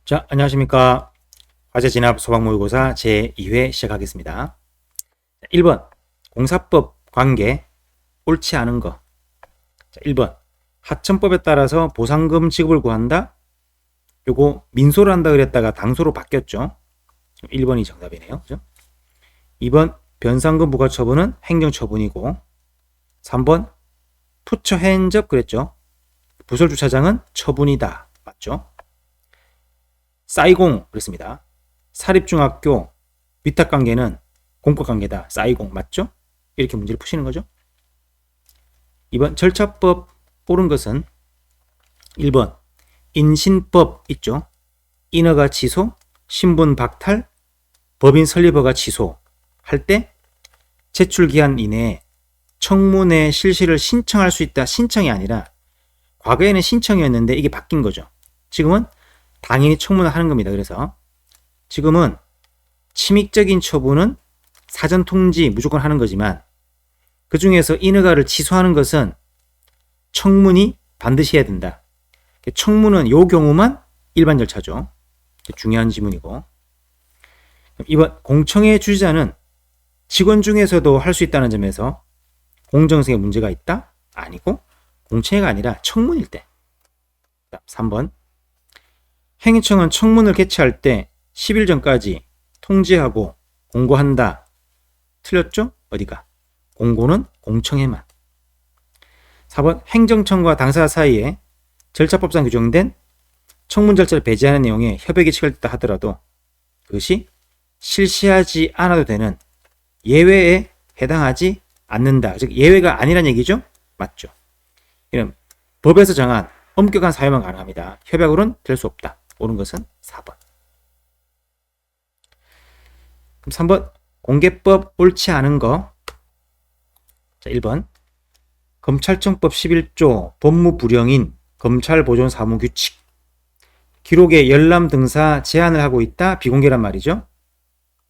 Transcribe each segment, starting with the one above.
자, 안녕하십니까. 과제 진압 소방 모의고사 제2회 시작하겠습니다. 1번 공사법 관계 옳지 않은 거. 자, 1번 하천법에 따라서 보상금 지급을 구한다. 요거 민소를 한다 그랬다가 당소로 바뀌었죠. 1번이 정답이네요. 그죠? 2번 변상금 부과 처분은 행정처분이고, 3번 푸처 핸접 그랬죠. 부설주차장은 처분이다. 맞죠? 싸이공 그랬습니다. 사립중학교 위탁관계는 공과관계다. 싸이공 맞죠? 이렇게 문제를 푸시는 거죠. 2번 절차법 옳은 것은 1번 인신법 있죠. 인허가 취소, 신분 박탈, 법인 설립허가 취소 할 때 제출기한 이내에 청문회 실시를 신청할 수 있다. 신청이 아니라 과거에는 신청이었는데 이게 바뀐 거죠. 지금은 당연히 청문을 하는 겁니다. 그래서 지금은 침익적인 처분은 사전 통지 무조건 하는 거지만, 그 중에서 인허가를 취소하는 것은 청문이 반드시 해야 된다. 청문은 요 경우만 일반 절차죠. 중요한 지문이고. 이번 공청회 주지자는 직원 중에서도 할 수 있다는 점에서 공정성에 문제가 있다? 아니고 공청회가 아니라 청문일 때. 3번 행위청은 청문을 개최할 때 10일 전까지 통지하고 공고한다. 틀렸죠? 어디가? 공고는 공청회만. 4번 행정청과 당사자 사이에 절차법상 규정된 청문 절차를 배제하는 내용의 협약이 체결됐다 하더라도 그것이 실시하지 않아도 되는 예외에 해당하지 않는다. 즉 예외가 아니란 얘기죠? 맞죠? 이런 법에서 정한 엄격한 사유만 가능합니다. 협약으로는 될 수 없다. 옳은 것은 4번. 그럼 3번 공개법 옳지 않은 거. 자, 1번 검찰청법 11조 법무불영인 검찰보존사무규칙 기록에 열람 등사 제한을 하고 있다. 비공개란 말이죠.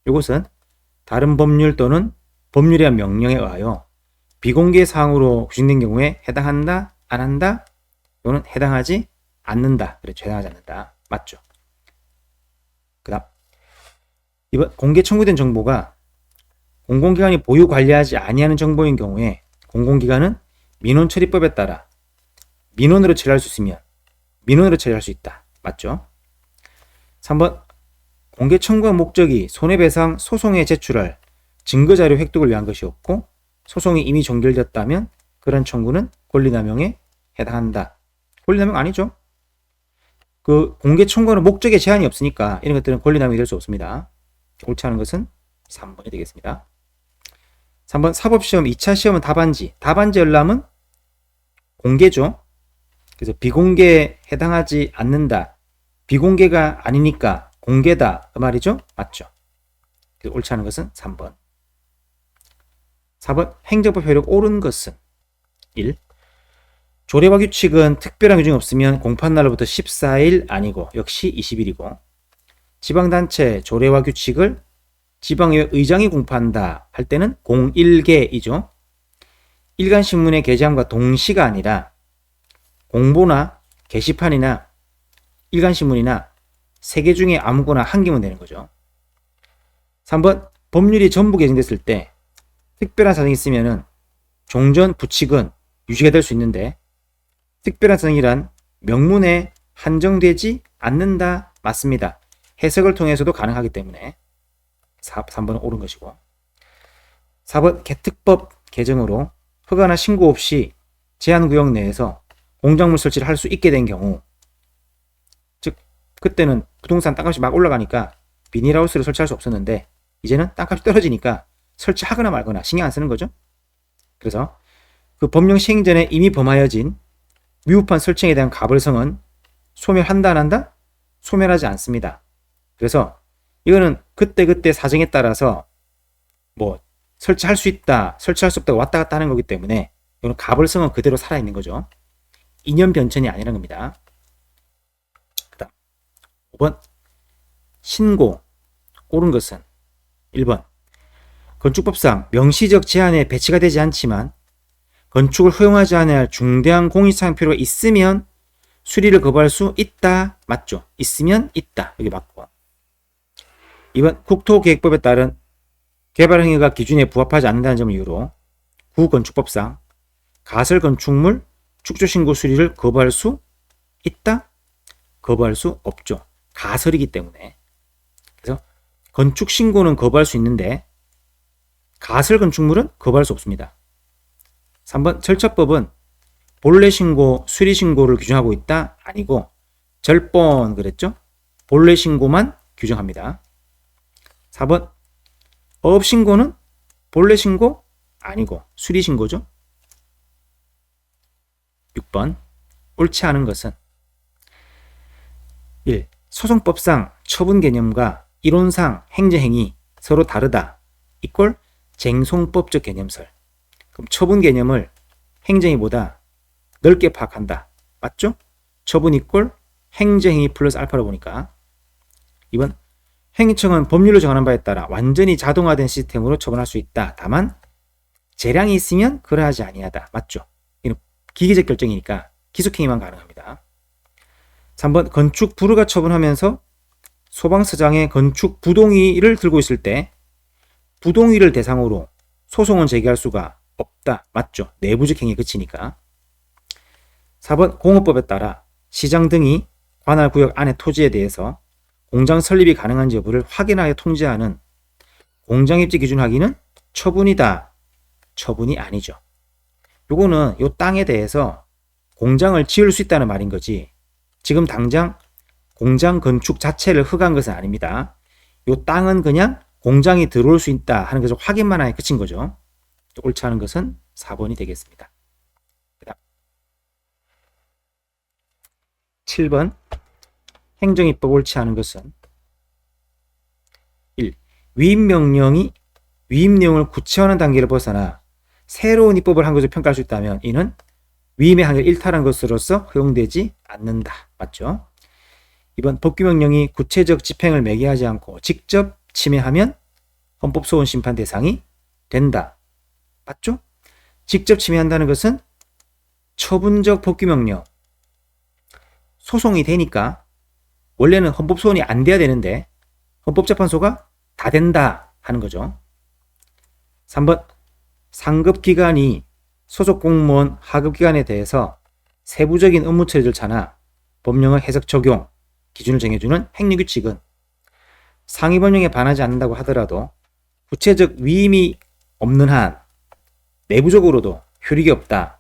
이것은 다른 법률 또는 법률에 의한 명령에 의하여 비공개 사항으로 규정된 경우에 해당한다? 안 한다? 이거는 해당하지 않는다. 그렇죠. 해당하지 않는다. 맞죠. 그 다음 이번 공개 청구된 정보가 공공기관이 보유 관리하지 아니하는 정보인 경우에 공공기관은 민원처리법에 따라 민원으로 처리할 수 있으면 민원으로 처리할 수 있다. 맞죠. 3번 공개 청구의 목적이 손해배상 소송에 제출할 증거자료 획득을 위한 것이었고 소송이 이미 종결됐다면 그런 청구는 권리남용에 해당한다. 권리남용 아니죠. 그 공개 청구하는 목적에 제한이 없으니까 이런 것들은 권리남용이 될 수 없습니다. 옳지 않은 것은 3번이 되겠습니다. 3번 사법시험 2차 시험은 답안지 열람은 공개죠. 그래서 비공개에 해당하지 않는다. 비공개가 아니니까 공개다. 그 말이죠. 맞죠. 그래서 옳지 않은 것은 3번. 4번 행정법 효력 옳은 것은 1. 조례와 규칙은 특별한 규정이 없으면 공판날로부터 14일 아니고 역시 20일이고, 지방단체 조례와 규칙을 지방의회 의장이 공포한다 할 때는 공일계이죠. 일간신문의 게시함과 동시가 아니라 공보나 게시판이나 일간신문이나 3개 중에 아무거나 한 개면 되는 거죠. 3번 법률이 전부 개정됐을 때 특별한 사정이 있으면 종전 부칙은 유지가 될 수 있는데 특별한 사정이란 명문에 한정되지 않는다. 맞습니다. 해석을 통해서도 가능하기 때문에 3번은 옳은 것이고, 4번 개특법 개정으로 허가나 신고 없이 제한구역 내에서 공작물 설치를 할 수 있게 된 경우, 즉 그때는 부동산 땅값이 막 올라가니까 비닐하우스를 설치할 수 없었는데 이제는 땅값이 떨어지니까 설치하거나 말거나 신경 안 쓰는 거죠. 그래서 그 법령 시행 전에 이미 범하여진 미흡한 설치에 대한 가벌성은 소멸한다 안 한다? 소멸하지 않습니다. 그래서 이거는 그때그때 사정에 따라서 뭐 설치할 수 있다, 설치할 수 없다 왔다 갔다 하는 거기 때문에 이거는 가벌성은 그대로 살아있는 거죠. 이념 변천이 아니라는 겁니다. 그 다음 5번 신고 옳은 것은 1번 건축법상 명시적 제한에 배치가 되지 않지만 건축을 허용하지 않아야 할 중대한 공익사항 필요가 있으면 수리를 거부할 수 있다. 맞죠? 있으면 있다. 여기 맞고. 2번 국토계획법에 따른 개발 행위가 기준에 부합하지 않는다는 점을 이유로 구건축법상 가설 건축물 축조 신고 수리를 거부할 수 있다? 거부할 수 없죠. 가설이기 때문에. 그래서 건축 신고는 거부할 수 있는데 가설 건축물은 거부할 수 없습니다. 3번 절차법은 본래 신고, 수리 신고를 규정하고 있다? 아니고 절번 그랬죠? 본래 신고만 규정합니다. 4번 어업 신고는 본래 신고 아니고 수리 신고죠. 6번 옳지 않은 것은 1. 소송법상 처분 개념과 이론상 행정행위 서로 다르다. 이꼴 쟁송법적 개념설. 그럼 처분 개념을 행정행위보다 넓게 파악한다. 맞죠? 처분 이꼴 행정행위 플러스 알파로 보니까. 2번 행위청은 법률로 정하는 바에 따라 완전히 자동화된 시스템으로 처분할 수 있다. 다만 재량이 있으면 그러하지 아니하다. 맞죠? 이는 기계적 결정이니까 기속행위만 가능합니다. 3번 건축 불허가 처분하면서 소방서장의 건축 부동의를 들고 있을 때 부동의를 대상으로 소송은 제기할 수가 없다. 맞죠? 내부적 행위에 그치니까. 4번 공업법에 따라 시장 등이 관할 구역 안의 토지에 대해서 공장 설립이 가능한지 여부를 확인하여 통지하는 공장 입지 기준 확인은 처분이다. 처분이 아니죠. 요거는 요 땅에 대해서 공장을 지을 수 있다는 말인 거지 지금 당장 공장 건축 자체를 허가한 것은 아닙니다. 요 땅은 그냥 공장이 들어올 수 있다 하는 것을 확인만 하여 그친 거죠. 옳지 않은 것은 4번이 되겠습니다. 그다음 7번 행정입법 옳지 않은 것은 1. 위임명령이 위임 내용을 구체화하는 단계를 벗어나 새로운 입법을 한 것으로 평가할 수 있다면 이는 위임의 한계를 일탈한 것으로서 허용되지 않는다. 맞죠? 2번 법규명령이 구체적 집행을 매개하지 않고 직접 침해하면 헌법소원 심판 대상이 된다. 맞죠? 직접 침해한다는 것은 처분적 법규명령 소송이 되니까 원래는 헌법소원이 안 돼야 되는데 헌법재판소가 다 된다 하는 거죠. 3번 상급기관이 소속 공무원 하급기관에 대해서 세부적인 업무 처리 절차나 법령의 해석 적용 기준을 정해주는 행위규칙은 상위법령에 반하지 않는다고 하더라도 구체적 위임이 없는 한 내부적으로도 효력이 없다.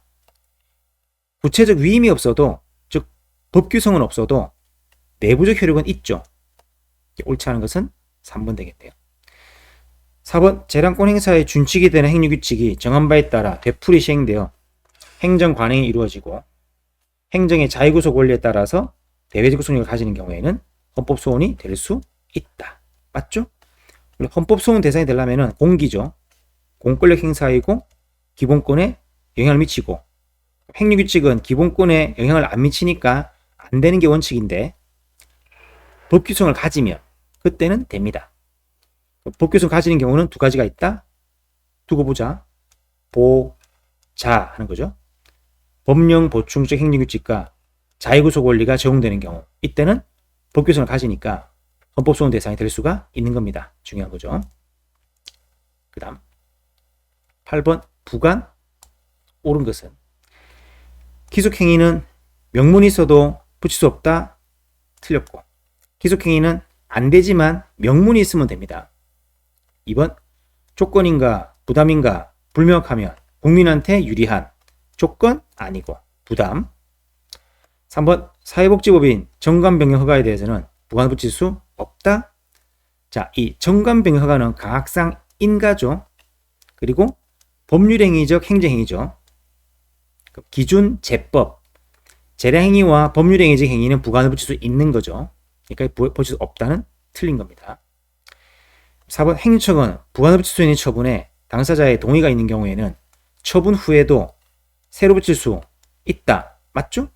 구체적 위임이 없어도 즉 법규성은 없어도 내부적 효력은 있죠. 옳지 않은 것은 3번 되겠네요. 4번 재량권 행사의 준칙이 되는 행위규칙이 정한 바에 따라 되풀이 시행되어 행정 관행이 이루어지고 행정의 자유구속 원리에 따라서 대외적 구속력을 가지는 경우에는 헌법소원이 될 수 있다. 맞죠? 헌법소원 대상이 되려면 공기죠. 공권력 행사이고 기본권에 영향을 미치고 행위규칙은 기본권에 영향을 안 미치니까 안 되는 게 원칙인데 법규성을 가지면 그때는 됩니다. 법규성 가지는 경우는 두 가지가 있다. 두고 보자. 보자 하는 거죠. 법령 보충적 행정규칙과 자유구속 원리가 적용되는 경우 이때는 법규성을 가지니까 헌법소원 대상이 될 수가 있는 겁니다. 중요한 거죠. 그 다음 8번 부관 옳은 것은 기속행위는 명문이 있어도 붙일 수 없다. 틀렸고 기속행위는 안 되지만 명문이 있으면 됩니다. 2번 조건인가 부담인가 불명확하면 국민한테 유리한 조건 아니고 부담. 3번 사회복지법인 정관변경 허가에 대해서는 부관을 붙일 수 없다. 자, 이 정관변경 허가는 강학상 인가죠. 그리고 법률행위적 행정행위죠. 기준 제법 재량행위와 법률행위적 행위는 부관을 붙일 수 있는 거죠. 그러니까 붙일 수 없다는 틀린 겁니다. 4번 행정청은 부관을 붙일 수 있는 처분에 당사자의 동의가 있는 경우에는 처분 후에도 새로 붙일 수 있다. 맞죠?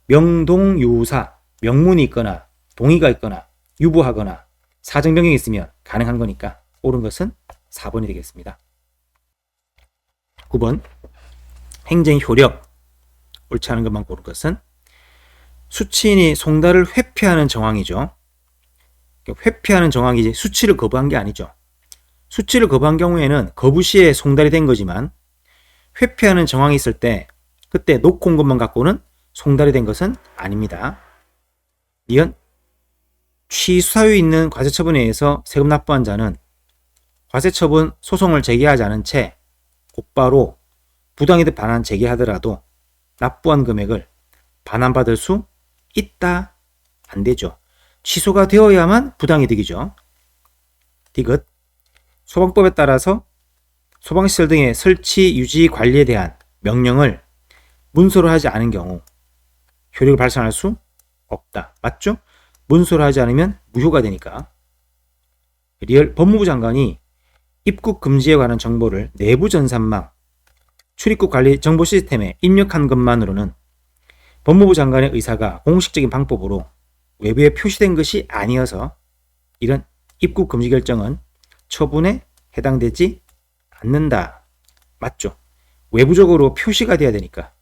명동유사, 명문이 있거나 동의가 있거나 유보하거나 사정 변경이 있으면 가능한 거니까 옳은 것은 4번이 되겠습니다. 9번 행정 효력 옳지 않은 것만 고른 것은 수취인이 송달을 회피하는 정황이죠. 회피하는 정황이지 수취를 거부한 게 아니죠. 수취를 거부한 경우에는 거부 시에 송달이 된 거지만 회피하는 정황이 있을 때 그때 놓고 온 것만 갖고는 송달이 된 것은 아닙니다. 니은 취소 사유 있는 과세처분에 의해서 세금 납부한 자는 과세처분 소송을 제기하지 않은 채 곧바로 부당이득 반환 제기하더라도 납부한 금액을 반환받을 수 있다. 안 되죠. 취소가 되어야만 부당이득이죠. 디귿 소방법에 따라서 소방시설 등의 설치, 유지, 관리에 대한 명령을 문서로 하지 않은 경우 효력을 발생할 수 없다. 맞죠? 문서로 하지 않으면 무효가 되니까. 리얼 법무부 장관이 입국 금지에 관한 정보를 내부 전산망 출입국 관리 정보 시스템에 입력한 것만으로는 법무부 장관의 의사가 공식적인 방법으로 외부에 표시된 것이 아니어서 이런 입국 금지 결정은 처분에 해당되지 않는다. 맞죠? 외부적으로 표시가 돼야 되니까.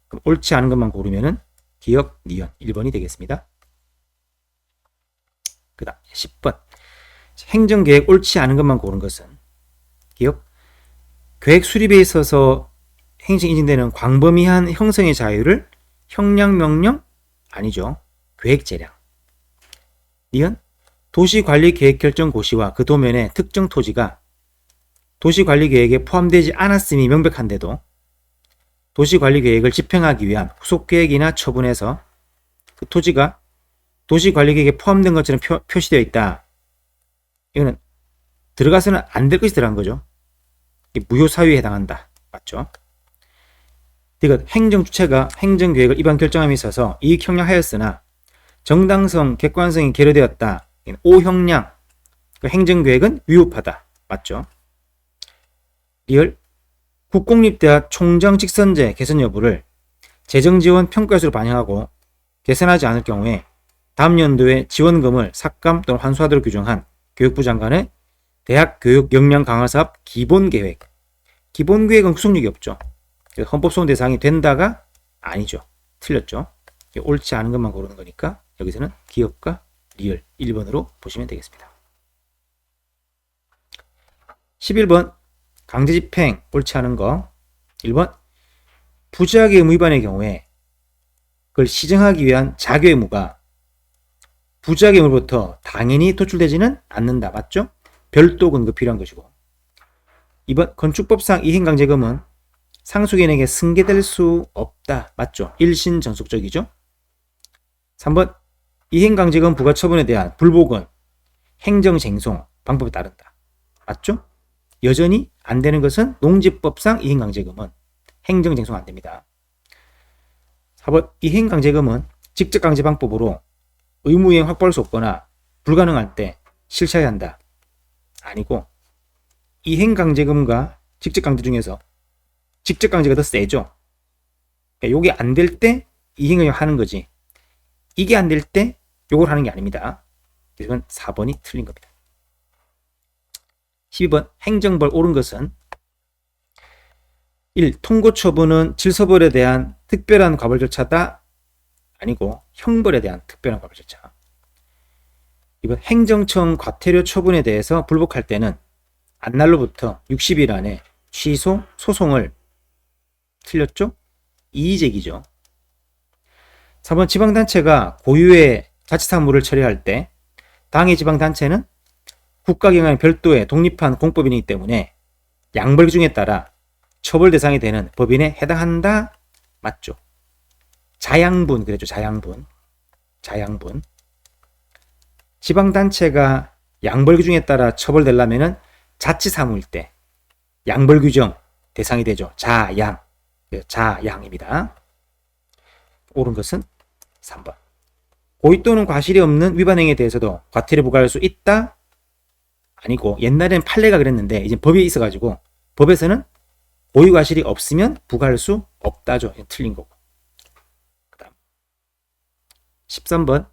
그럼 옳지 않은 것만 고르면은 기억, 니은 1번이 되겠습니다. 그 다음 10번 행정계획 옳지 않은 것만 고른 것은 기억 계획 수립에 있어서 행정 인증되는 광범위한 형성의 자유를 형량 명령 아니죠. 계획 재량. 니은 도시관리계획 결정 고시와 그 도면의 특정 토지가 도시관리계획에 포함되지 않았음이 명백한데도 도시관리계획을 집행하기 위한 후속계획이나 처분에서 그 토지가 도시관리계획에 포함된 것처럼 표시되어 있다. 이거는 들어가서는 안 될 것이 들어간 거죠. 무효 사유에 해당한다. 맞죠? 이것 행정주체가 행정계획을 위반 결정함에 있어서 이익 형량하였으나 정당성, 객관성이 계류되었다. 오형량, 그 행정계획은 위법하다. 맞죠? 리얼 국공립대학 총장 직선제 개선 여부를 재정지원 평가수로 반영하고 개선하지 않을 경우에 다음 연도에 지원금을 삭감 또는 환수하도록 규정한 교육부 장관의 대학 교육 역량 강화 사업 기본계획. 기본계획은 구속력이 없죠. 헌법 소원 대상이 된다가 아니죠. 틀렸죠. 옳지 않은 것만 고르는 거니까 여기서는 기억과 리얼 1번으로 보시면 되겠습니다. 11번 강제집행 옳지 않은 거 1번 부작위 의무 위반의 경우에 그걸 시정하기 위한 자교 의무가 부작위 의무로부터 당연히 도출되지는 않는다. 맞죠? 별도 근거 필요한 것이고 2번 건축법상 이행강제금은 상속인에게 승계될 수 없다. 맞죠? 일신전속적이죠? 3번 이행강제금 부과처분에 대한 불복은 행정쟁송 방법에 따른다. 맞죠? 여전히 안 되는 것은 농지법상 이행강제금은 행정쟁송 안 됩니다. 4번 이행강제금은 직접강제 방법으로 의무이행 확보할 수 없거나 불가능할 때 실시해야 한다. 아니고 이행강제금과 직접강제 중에서 직접강제가 더 세죠. 그러니까 요게 안 될 때 이행을 하는 거지 이게 안 될 때 요걸 하는 게 아닙니다. 그래서 4번이 틀린 겁니다. 12번 행정벌 옳은 것은 1. 통고처분은 질서벌에 대한 특별한 과벌 절차다. 아니고 형벌에 대한 특별한 과벌 절차. 2번 행정청 과태료 처분에 대해서 불복할 때는 안날로부터 60일 안에 취소, 소송을 틀렸죠? 이의제기죠. 3번 지방단체가 고유의 자치사무를 처리할 때 당의 지방단체는 국가기관의 별도의 독립한 공법인이기 때문에 양벌 기준에 따라 처벌 대상이 되는 법인에 해당한다. 맞죠? 자양분 그랬죠. 자양분. 지방단체가 양벌 규정에 따라 처벌되려면 자치사무일 때 양벌 규정 대상이 되죠. 자양입니다. 옳은 것은 3번. 고의 또는 과실이 없는 위반행위에 대해서도 과태료 부과할 수 있다? 아니고 옛날에는 판례가 그랬는데 이제 법이 있어가지고 법에서는 고의 과실이 없으면 부과할 수 없다죠. 틀린 거고. 그 다음 13번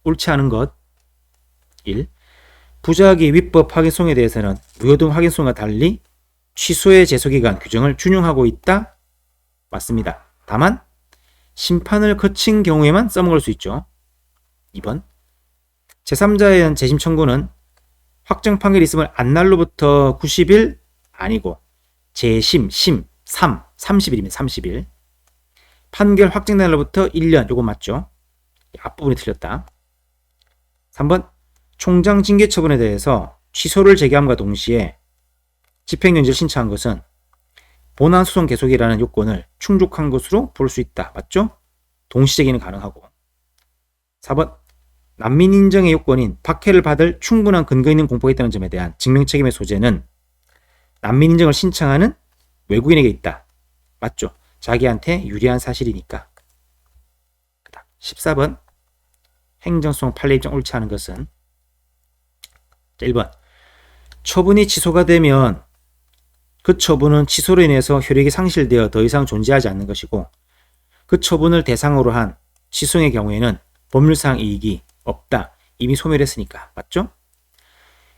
옳지 않은 것 1. 부작위 위법 확인소송에 대해서는 무효등 확인소송과 달리 취소의 제소기간 규정을 준용하고 있다? 맞습니다. 다만 심판을 거친 경우에만 써먹을 수 있죠. 2번. 제3자에 대한 재심 청구는 확정 판결이 있음을 안 날로부터 90일 아니고 재심, 30일입니다. 30일. 판결 확정된 날로부터 1년. 요거 맞죠? 앞부분이 틀렸다. 3번. 총장 징계 처분에 대해서 취소를 제기함과 동시에 집행유예를 신청한 것은 본안 소송 계속이라는 요건을 충족한 것으로 볼 수 있다. 맞죠? 동시 제기는 가능하고. 4번. 난민 인정의 요건인 박해를 받을 충분한 근거 있는 공포가 있다는 점에 대한 증명 책임의 소재는 난민 인정을 신청하는 외국인에게 있다. 맞죠? 자기한테 유리한 사실이니까. 14번. 행정소송 판례 입장 옳지 않은 것은 1번. 처분이 취소가 되면 그 처분은 취소로 인해서 효력이 상실되어 더 이상 존재하지 않는 것이고 그 처분을 대상으로 한 취소의 경우에는 법률상 이익이 없다. 이미 소멸했으니까. 맞죠?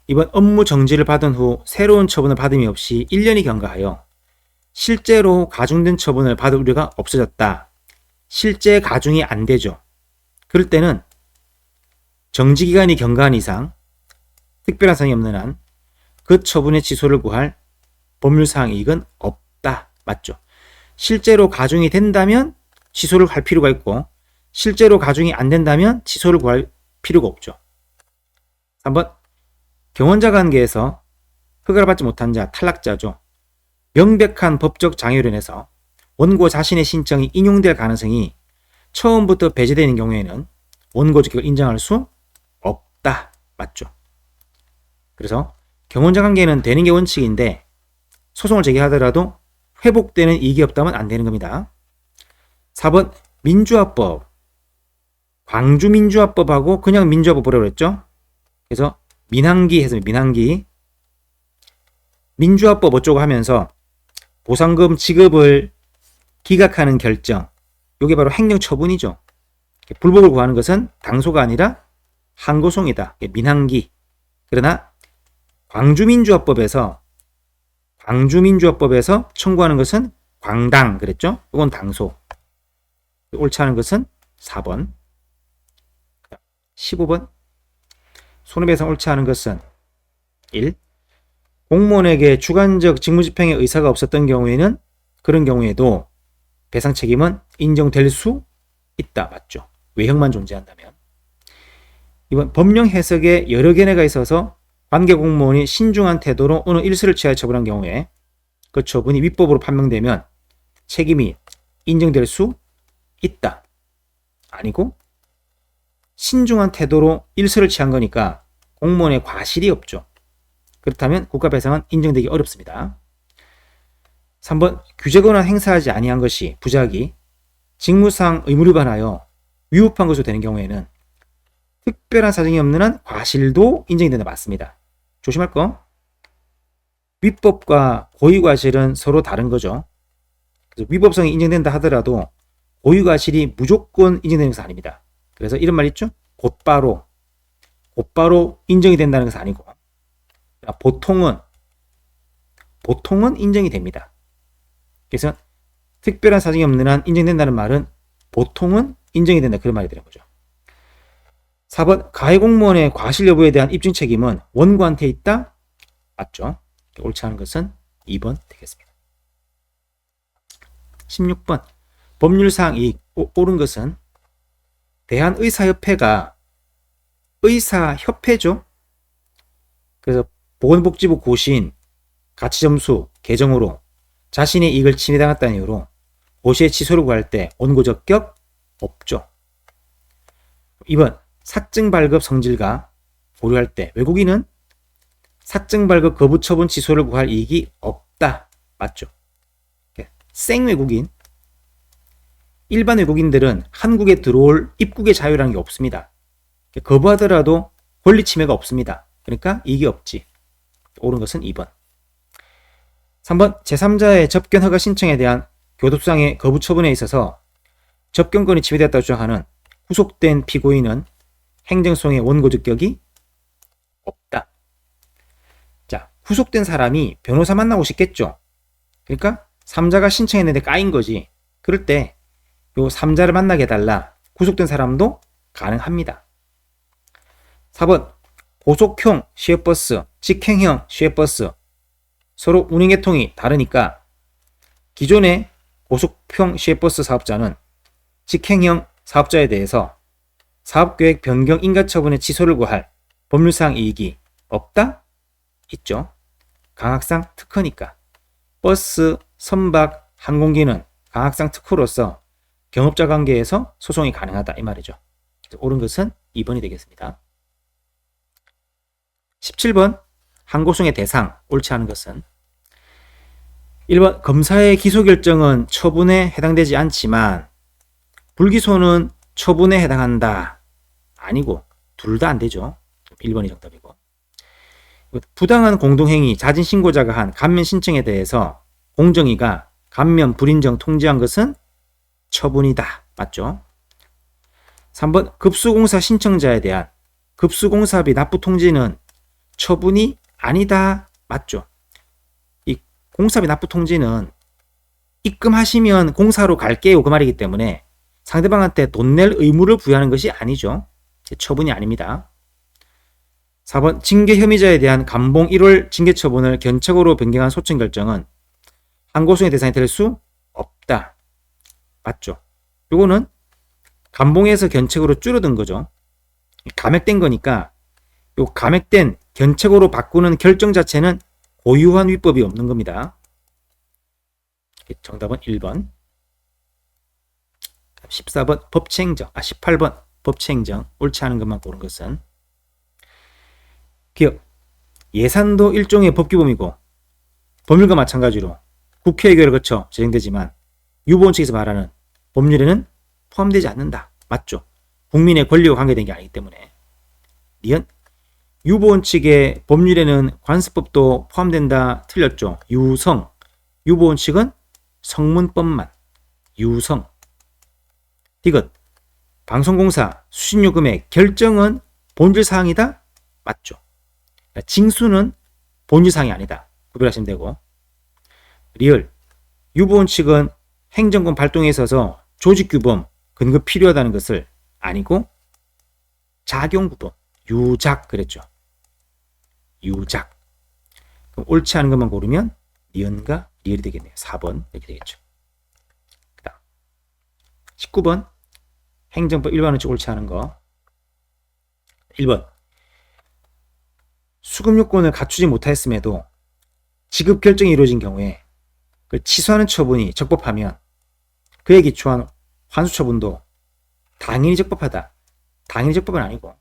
2번. 업무 정지를 받은 후 새로운 처분을 받음이 없이 1년이 경과하여 실제로 가중된 처분을 받을 우려가 없어졌다. 실제 가중이 안 되죠. 그럴 때는 정지기간이 경과한 이상 특별한 사항이 없는 한 그 처분의 취소를 구할 법률상 이익은 없다. 맞죠? 실제로 가중이 된다면 취소를 할 필요가 있고 실제로 가중이 안 된다면 취소를 구할 필요가 없죠. 3번. 경원자 관계에서 허가를 받지 못한 자, 탈락자죠. 명백한 법적 장애로 인해서 원고 자신의 신청이 인용될 가능성이 처음부터 배제되는 경우에는 원고 적격을 인정할 수 없다. 맞죠? 그래서 경원자 관계는 되는 게 원칙인데 소송을 제기하더라도 회복되는 이익이 없다면 안 되는 겁니다. 4번. 민주화법. 광주민주화법하고 그냥 민주화법이라고 그랬죠? 그래서 민항기 해서 민항기. 민주화법 어쩌고 하면서 보상금 지급을 기각하는 결정. 이게 바로 행정처분이죠. 불복을 구하는 것은 당소가 아니라 항고송이다. 민항기. 그러나 광주민주화법에서 청구하는 것은 광당 그랬죠? 이건 당소. 옳지 않은 것은 4번. 15번. 손해배상 옳지 않은 것은 1. 공무원에게 주관적 직무집행의 의사가 없었던 경우에는 그런 경우에도 배상 책임은 인정될 수 있다. 맞죠? 외형만 존재한다면. 2번. 법령 해석에 여러 견해가 있어서 관계 공무원이 신중한 태도로 어느 일수를 취하여 처분한 경우에 그 처분이 위법으로 판명되면 책임이 인정될 수 있다. 아니고 신중한 태도로 일수를 취한 거니까 공무원의 과실이 없죠. 그렇다면 국가배상은 인정되기 어렵습니다. 3번. 규제권을 행사하지 아니한 것이 부작위, 직무상 의무를 위반하여 위법한 것으로 되는 경우에는 특별한 사정이 없는 한 과실도 인정이 된다. 맞습니다. 조심할 거. 위법과 고의과실은 서로 다른 거죠. 그래서 위법성이 인정된다 하더라도 고의과실이 무조건 인정되는 것은 아닙니다. 그래서 이런 말 있죠? 곧바로 인정이 된다는 것은 아니고 보통은 인정이 됩니다. 그래서 특별한 사정이 없는 한 인정된다는 말은 보통은 인정이 된다. 그런 말이 되는 거죠. 4번. 가해 공무원의 과실 여부에 대한 입증 책임은 원고한테 있다? 맞죠? 옳지 않은 것은 2번 되겠습니다. 16번. 법률상 이익 옳은 것은 대한의사협회가 의사협회죠. 그래서 보건복지부 고시인 가치점수 개정으로 자신의 이익을 침해당했다는 이유로 고시의 취소를 구할 때 원고 적격 없죠. 2번. 사증 발급 성질과 보류할 때 외국인은 사증 발급 거부 처분 취소를 구할 이익이 없다. 맞죠? 생 외국인, 일반 외국인들은 한국에 들어올 입국의 자유라는 게 없습니다. 거부하더라도 권리 침해가 없습니다. 그러니까 이익이 없지. 옳은 것은 2번. 3번. 제3자의 접견 허가 신청에 대한 교도소장의 거부 처분에 있어서 접견권이 침해되었다고 주장하는 후속된 피고인은 행정소송의 원고 적격이 없다. 자, 후속된 사람이 변호사 만나고 싶겠죠. 그러니까 3자가 신청했는데 까인 거지. 그럴 때 요 3자를 만나게 해달라. 구속된 사람도 가능합니다. 4번 고속형 시외버스, 직행형 시외버스 서로 운행계통이 다르니까 기존의 고속형 시외버스 사업자는 직행형 사업자에 대해서 사업계획 변경 인가처분의 취소를 구할 법률상 이익이 없다? 있죠. 강학상 특허니까. 버스, 선박, 항공기는 강학상 특허로서 경업자 관계에서 소송이 가능하다 이 말이죠. 옳은 것은 2번이 되겠습니다. 17번 항고송의 대상, 옳지 않은 것은 1번 검사의 기소결정은 처분에 해당되지 않지만 불기소는 처분에 해당한다. 아니고 둘 다 안 되죠. 1번이 정답이고. 부당한 공동행위 자진신고자가 한 감면 신청에 대해서 공정위가 감면 불인정 통지한 것은 처분이다. 맞죠? 3번 급수공사 신청자에 대한 급수공사비 납부 통지는 처분이 아니다. 맞죠? 이 공사비 납부 통지는 입금하시면 공사로 갈게요 그 말이기 때문에 상대방한테 돈 낼 의무를 부여하는 것이 아니죠. 처분이 아닙니다. 4번 징계 혐의자에 대한 감봉 1월 징계 처분을 견책으로 변경한 소청 결정은 항고송의 대상이 될 수 없다. 맞죠? 요거는 감봉에서 견책으로 줄어든 거죠. 감액된 거니까 요 감액된 견책으로 바꾸는 결정 자체는 고유한 위법이 없는 겁니다. 정답은 1번. 14번 법치행정, 18번 법치행정, 옳지 않은 것만 고른 것은 기억, 예산도 일종의 법규범이고 법률과 마찬가지로 국회의결을 거쳐 제정되지만 유보원칙에서 말하는 법률에는 포함되지 않는다. 맞죠? 국민의 권리와 관계된 게 아니기 때문에. 니은 유보원칙의 법률에는 관습법도 포함된다. 틀렸죠? 유성, 유보원칙은 성문법만. 유성. 디귿, 방송공사 수신료 금액 결정은 본질사항이다. 맞죠? 징수는 본질사항이 아니다. 구별하시면 되고. 리을, 유보원칙은 행정권 발동에 있어서 조직규범, 근거 필요하다는 것을 아니고 작용규범, 유작 그랬죠. 유작. 그럼 옳지 않은 것만 고르면 니은과 리을이 되겠네요. 4번 이렇게 되겠죠. 그다음 19번 행정법 일반원칙 옳지 않은 거. 1번 수급 요건을 갖추지 못하였음에도 지급 결정이 이루어진 경우에 그 취소하는 처분이 적법하면 그에 기초한 환수 처분도 당연히 적법하다. 당연히 적법은 아니고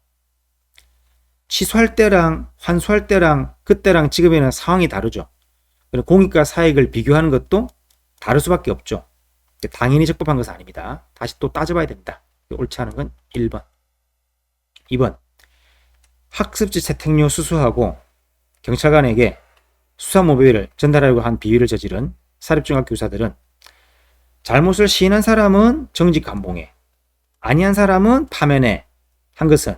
취소할 때랑 환수할 때랑 그때랑 지급에는 상황이 다르죠. 공익과 사익을 비교하는 것도 다를 수밖에 없죠. 당연히 적법한 것은 아닙니다. 다시 또 따져봐야 된다. 옳지 않은 건 1번. 2번 학습지 채택료 수수하고 경찰관에게 수사모비를 전달하려고 한 비위를 저지른 사립중학교 교사들은 잘못을 시인한 사람은 정직 감봉에 아니한 사람은 파면에 한 것은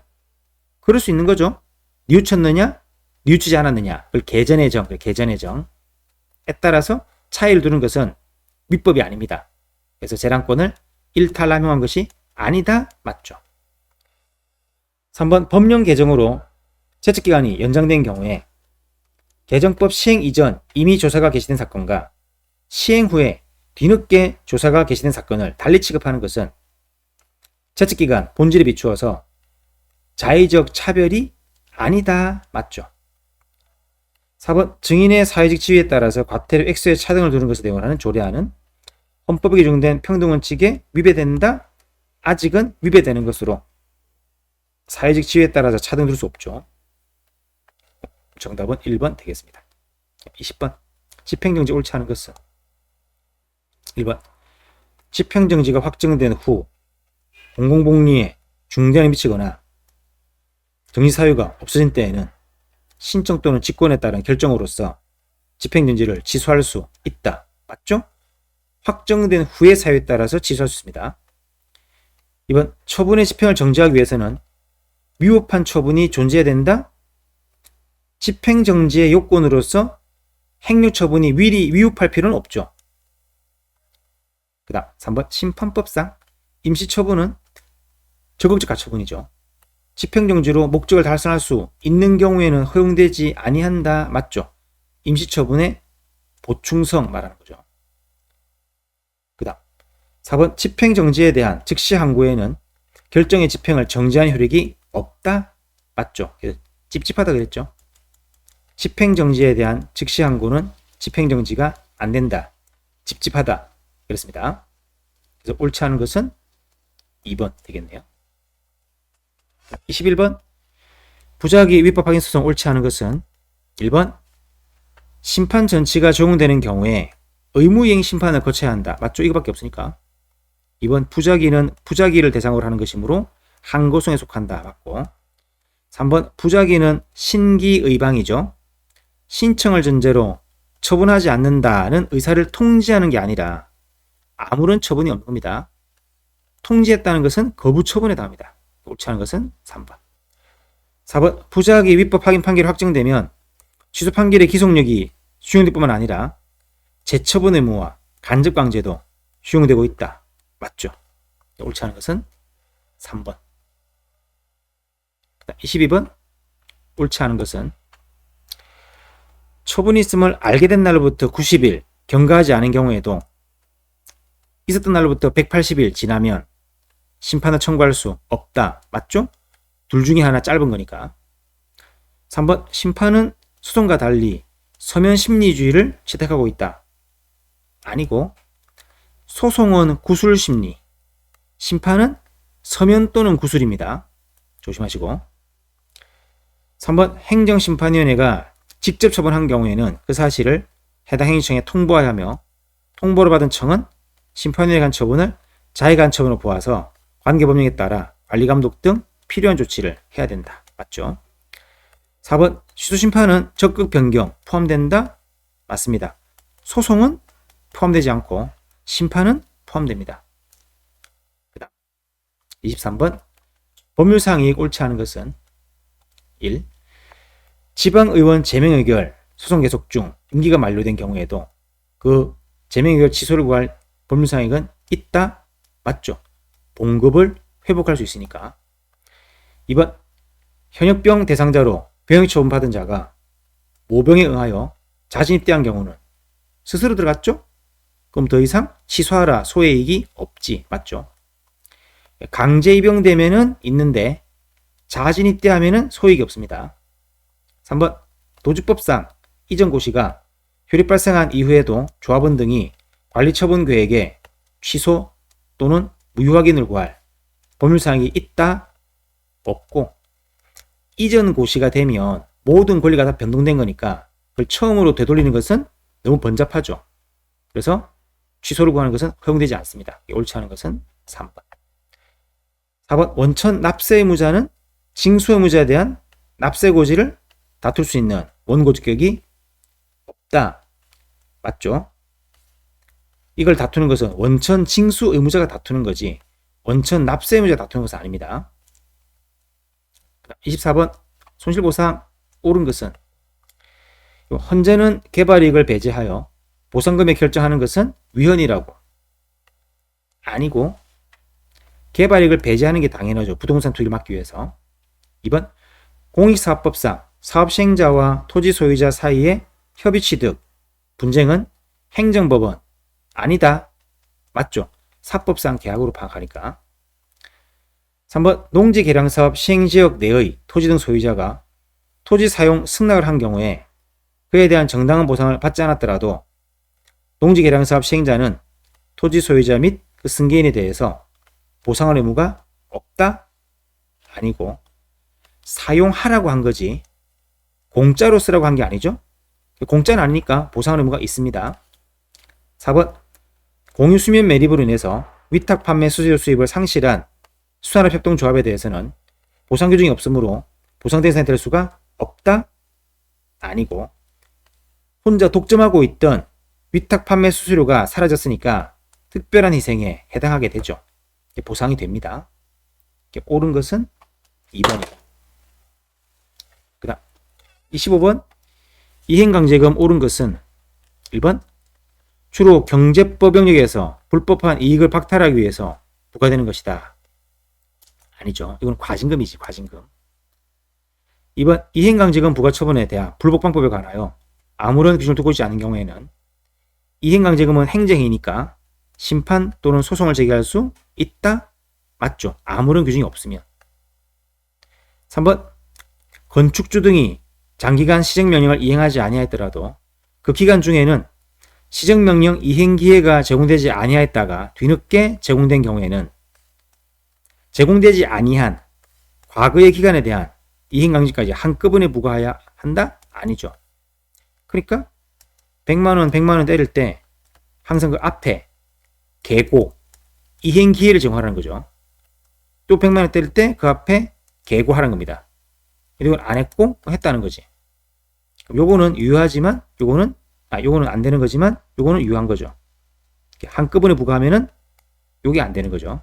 그럴 수 있는 거죠. 뉘우쳤느냐 뉘우치지 않았느냐 그걸 개전의 정에 따라서 차이를 두는 것은 위법이 아닙니다. 그래서 재량권을 일탈남용한 것이 아니다. 맞죠. 3번 법령 개정으로 제척기간이 연장된 경우에 개정법 시행 이전 이미 조사가 개시된 사건과 시행 후에 뒤늦게 조사가 개시된 사건을 달리 취급하는 것은 제척기간 본질에 비추어서 자의적 차별이 아니다. 맞죠. 4번 증인의 사회적 지위에 따라서 과태료 액수의 차등을 두는 것을 내용하는 조례안은 헌법에 규정된 평등원칙에 위배된다. 아직은 위배되는 것으로 사회적 지위에 따라서 차등을 둘 수 없죠. 정답은 1번 되겠습니다. 20번 집행정지 옳지 않은 것은 1번 집행정지가 확정된 후 공공복리에 중대한을 미치거나 정지 사유가 없어진 때에는 신청 또는 직권에 따른 결정으로서 집행정지를 취소할 수 있다. 맞죠? 확정된 후의 사유에 따라서 취소할 수 있습니다. 2번 처분의 집행을 정지하기 위해서는 위법한 처분이 존재해야 된다. 집행정지의 요건으로서 행료처분이 미리 위법할 필요는 없죠. 그 다음 3번 심판법상 임시처분은 적극적 가처분이죠. 집행정지로 목적을 달성할 수 있는 경우에는 허용되지 아니한다. 맞죠? 임시처분의 보충성 말하는 거죠. 그 다음 4번 집행정지에 대한 즉시 항고에는 결정의 집행을 정지한 효력이 없다. 맞죠? 찝찝하다 그랬죠? 집행정지에 대한 즉시 항고는 집행정지가 안 된다. 찝찝하다. 그렇습니다. 그래서 옳지 않은 것은 2번 되겠네요. 21번 부작위 위법 확인 소송 옳지 않은 것은 1번 심판 전치가 적용되는 경우에 의무이행 심판을 거쳐야 한다. 맞죠? 이거밖에 없으니까. 2번 부작위는 부작위를 대상으로 하는 것이므로 항고소에 속한다. 맞고. 3번 부작위는 신기의방이죠. 신청을 전제로 처분하지 않는다는 의사를 통지하는 게 아니라 아무런 처분이 없는 겁니다. 통지했다는 것은 거부 처분에 해당합니다. 옳지 않은 것은 3번. 4번 부작위 위법 확인 판결이 확정되면 취소 판결의 기속력이 수용될 뿐만 아니라 재처분 의무와 간접강제도 수용되고 있다. 맞죠? 옳지 않은 것은 3번. 22번 옳지 않은 것은 처분이 있음을 알게 된 날로부터 90일 경과하지 않은 경우에도 있었던 날로부터 180일 지나면 심판을 청구할 수 없다. 맞죠? 둘 중에 하나 짧은 거니까. 3번 심판은 소송과 달리 서면 심리주의를 채택하고 있다. 아니고 소송은 구술 심리, 심판은 서면 또는 구술입니다. 조심하시고. 3번 행정심판위원회가 직접 처분한 경우에는 그 사실을 해당 행정청에 통보해야 하며 통보를 받은 청은 심판위원회 간 처분을 자의간 처분으로 보아서 관계법령에 따라 관리감독 등 필요한 조치를 해야 된다. 맞죠? 4번 취소심판은 적극 변경 포함된다? 맞습니다. 소송은 포함되지 않고 심판은 포함됩니다. 그 다음 23번 법률사항이 옳지 않은 것은 1. 지방의원 제명의결 소송 계속 중 임기가 만료된 경우에도 그 제명의결 취소를 구할 법률사항은 있다? 맞죠? 봉급을 회복할 수 있으니까. 2번 현역병 대상자로 병역 처분받은 자가 모병에 응하여 자진 입대한 경우는 스스로 들어갔죠? 그럼 더 이상 취소하라 소해이익이 없지. 맞죠? 강제 입영되면은 있는데 자진 입대하면은 소이익이 없습니다. 3번 도주법상 이전 고시가 효력 발생한 이후에도 조합원 등이 관리처분 계획에 취소 또는 무효 확인을 구할 법률사항이 있다? 없고 이전 고시가 되면 모든 권리가 다 변동된 거니까 그걸 처음으로 되돌리는 것은 너무 번잡하죠. 그래서 취소를 구하는 것은 허용되지 않습니다. 옳지 않은 것은 3번. 4번 원천 납세 의무자는 징수 의무자에 대한 납세 고지를 다툴 수 있는 원고 적격이 없다. 맞죠? 이걸 다투는 것은 원천 징수 의무자가 다투는 거지 원천 납세 의무자가 다투는 것은 아닙니다. 24번 손실보상 옳은 것은 헌재는 개발이익을 배제하여 보상금액 결정하는 것은 위헌이라고. 아니고 개발이익을 배제하는 게 당연하죠. 부동산 투기를 막기 위해서. 2번 공익사업법상 사업시행자와 토지 소유자 사이의 협의 취득 분쟁은 행정법원 아니다. 맞죠? 사법상 계약으로 파악하니까. 3번 농지개량사업 시행지역 내의 토지 등 소유자가 토지 사용 승낙을 한 경우에 그에 대한 정당한 보상을 받지 않았더라도 농지개량사업 시행자는 토지 소유자 및 그 승계인에 대해서 보상할 의무가 없다? 아니고 사용하라고 한 거지 공짜로 쓰라고 한 게 아니죠? 공짜는 아니니까 보상할 의무가 있습니다. 4번 공유수면 매립으로 인해서 위탁 판매 수수료 수입을 상실한 수산업협동조합에 대해서는 보상 규정이 없으므로 보상 대상이 될 수가 없다? 아니고 혼자 독점하고 있던 위탁 판매 수수료가 사라졌으니까 특별한 희생에 해당하게 되죠. 보상이 됩니다. 옳은 것은 2번이다. 그 다음 25번 이행강제금 옳은 것은 1번 주로 경제법 영역에서 불법한 이익을 박탈하기 위해서 부과되는 것이다. 아니죠. 이건 과징금이지, 과징금. 2번, 이행강제금 부과처분에 대한 불복방법에 관하여 아무런 규정을 두고 있지 않은 경우에는 이행강제금은 행정이니까 심판 또는 소송을 제기할 수 있다? 맞죠. 아무런 규정이 없으면. 3번, 건축주 등이 장기간 시정명령을 이행하지 아니하였더라도 그 기간 중에는 시정명령 이행기회가 제공되지 아니하였다가 뒤늦게 제공된 경우에는 제공되지 아니한 과거의 기간에 대한 이행강제까지 한꺼번에 부과해야 한다? 아니죠. 그러니까 100만원 때릴 때 항상 그 앞에 계고 이행기회를 제공하라는 거죠. 또 100만원 때릴 때 그 앞에 계고하라는 겁니다. 이건 안 했고 했다는 거지. 요거는 유효하지만 요거는 안 되는 거지만 요거는 유효한 거죠. 한꺼번에 부과하면은 요게 안 되는 거죠.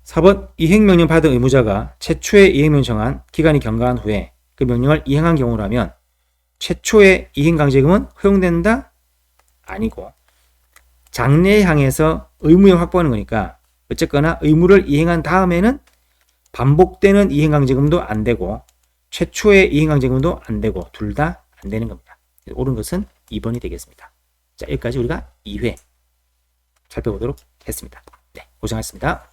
4번, 이행명령 받은 의무자가 최초의 이행명령 정한 기간이 경과한 후에 그 명령을 이행한 경우라면 최초의 이행강제금은 허용된다? 아니고 장래에 향해서 의무형 확보하는 거니까 어쨌거나 의무를 이행한 다음에는 반복되는 이행강제금도 안 되고 최초의 이행강제금도 안 되고 둘 다 안 되는 겁니다. 옳은 것은 2번이 되겠습니다. 자, 여기까지 우리가 2회 살펴보도록 했습니다. 네, 고생하셨습니다.